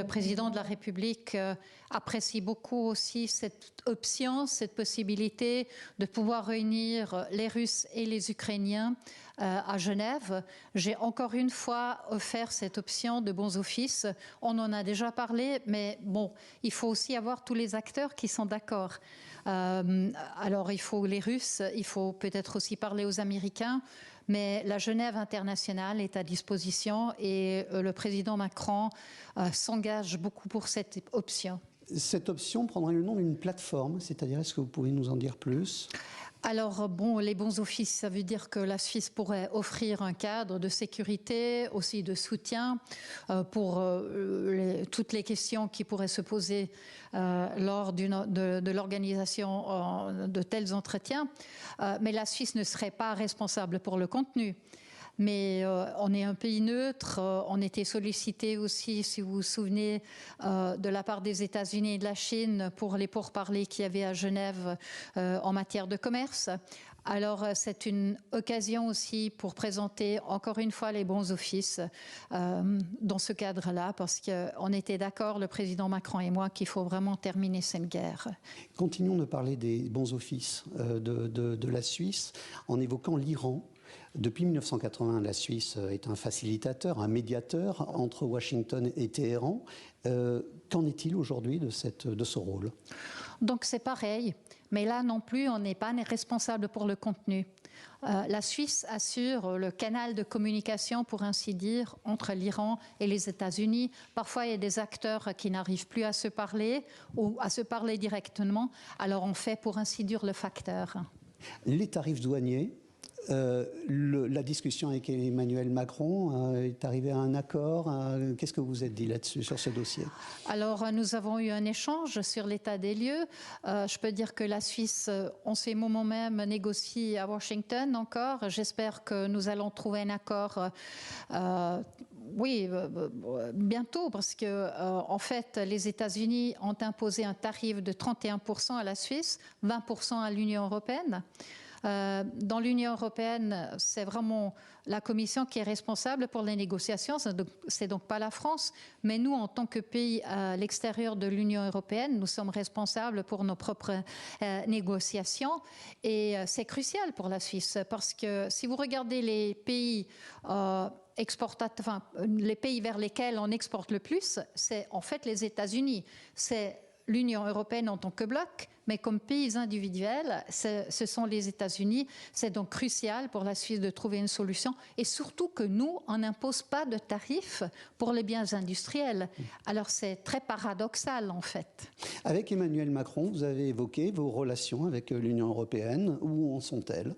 président de la République apprécie beaucoup aussi cette option, cette possibilité de pouvoir réunir les Russes et les Ukrainiens à Genève. J'ai encore une fois offert cette option de bons offices. On en a déjà parlé, mais bon, il faut aussi avoir tous les acteurs qui sont d'accord. Alors, il faut les Russes, il faut peut-être aussi parler aux Américains, mais la Genève internationale est à disposition et le président Macron s'engage beaucoup pour cette option. Cette option prendrait le nom d'une plateforme, c'est-à-dire, est-ce que vous pouvez nous en dire plus ? Alors, bon, les bons offices, ça veut dire que la Suisse pourrait offrir un cadre de sécurité, aussi de soutien pour toutes les questions qui pourraient se poser lors de l'organisation de tels entretiens. Mais la Suisse ne serait pas responsable pour le contenu. Mais on est un pays neutre, on était sollicité aussi, si vous vous souvenez, de la part des États-Unis et de la Chine pour les pourparlers qu'il y avait à Genève en matière de commerce. Alors c'est une occasion aussi pour présenter encore une fois les bons offices dans ce cadre-là, parce qu'on était d'accord, le président Macron et moi, qu'il faut vraiment terminer cette guerre. Continuons de parler des bons offices de la Suisse en évoquant l'Iran. Depuis 1980, la Suisse est un facilitateur, un médiateur entre Washington et Téhéran. Qu'en est-il aujourd'hui de ce rôle ? Donc c'est pareil, mais là non plus, on n'est pas responsable pour le contenu. La Suisse assure le canal de communication, pour ainsi dire, entre l'Iran et les États-Unis. Parfois, il y a des acteurs qui n'arrivent plus à se parler ou à se parler directement. Alors on fait, pour ainsi dire, le facteur. Les tarifs douaniers. La discussion avec Emmanuel Macron est arrivée à un accord. Qu'est-ce que vous vous êtes dit là-dessus, sur ce dossier ? Alors, nous avons eu un échange sur l'état des lieux. Je peux dire que la Suisse, en ces moments même, négocie à Washington encore. J'espère que nous allons trouver un accord, bientôt, parce que, en fait, les États-Unis ont imposé un tarif de 31% à la Suisse, 20% à l'Union européenne. Dans l'Union européenne, c'est vraiment la Commission qui est responsable pour les négociations, c'est donc pas la France, mais nous, en tant que pays à l'extérieur de l'Union européenne, nous sommes responsables pour nos propres négociations, et c'est crucial pour la Suisse, parce que si vous regardez les pays les pays vers lesquels on exporte le plus, c'est en fait les États-Unis, c'est l'Union européenne en tant que bloc, mais comme pays individuels, ce sont les États-Unis. C'est donc crucial pour la Suisse de trouver une solution, et surtout que nous, on n'impose pas de tarifs pour les biens industriels. Alors c'est très paradoxal en fait. Avec Emmanuel Macron, vous avez évoqué vos relations avec l'Union européenne. Où en sont-elles ?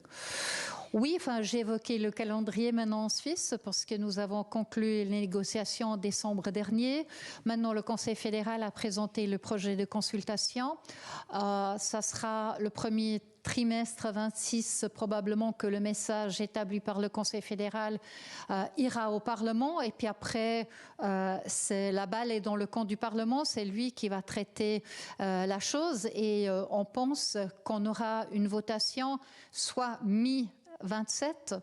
Oui, j'ai évoqué le calendrier maintenant en Suisse, parce que nous avons conclu les négociations en décembre dernier. Maintenant, le Conseil fédéral a présenté le projet de consultation. Ça sera le premier trimestre 26, probablement, que le message établi par le Conseil fédéral ira au Parlement. Et puis après, la balle est dans le camp du Parlement. C'est lui qui va traiter la chose. Et on pense qu'on aura une votation soit mi-27,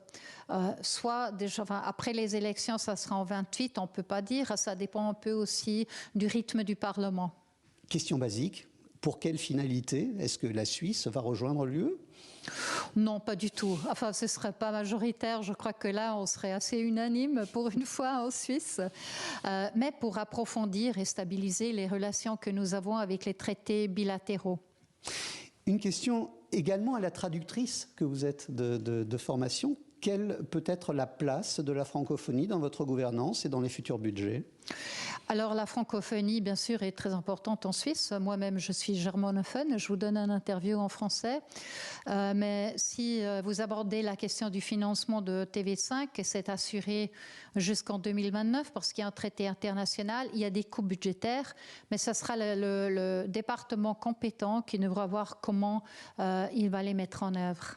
soit déjà, après les élections, ça sera en 28, on ne peut pas dire. Ça dépend un peu aussi du rythme du Parlement. Question basique. Pour quelle finalité est-ce que la Suisse va rejoindre l'UE ? Non, pas du tout. Enfin, ce ne serait pas majoritaire. Je crois que là, on serait assez unanime pour une fois en Suisse. Mais pour approfondir et stabiliser les relations que nous avons avec les traités bilatéraux. Une question également à la traductrice que vous êtes de formation. Quelle peut être la place de la francophonie dans votre gouvernance et dans les futurs budgets ? Alors la francophonie, bien sûr, est très importante en Suisse. Moi-même, je suis germanophone. Je vous donne un interview en français. Mais si vous abordez la question du financement de TV5, c'est assuré jusqu'en 2029 parce qu'il y a un traité international. Il y a des coupes budgétaires, mais ce sera le département compétent qui devra voir comment il va les mettre en œuvre.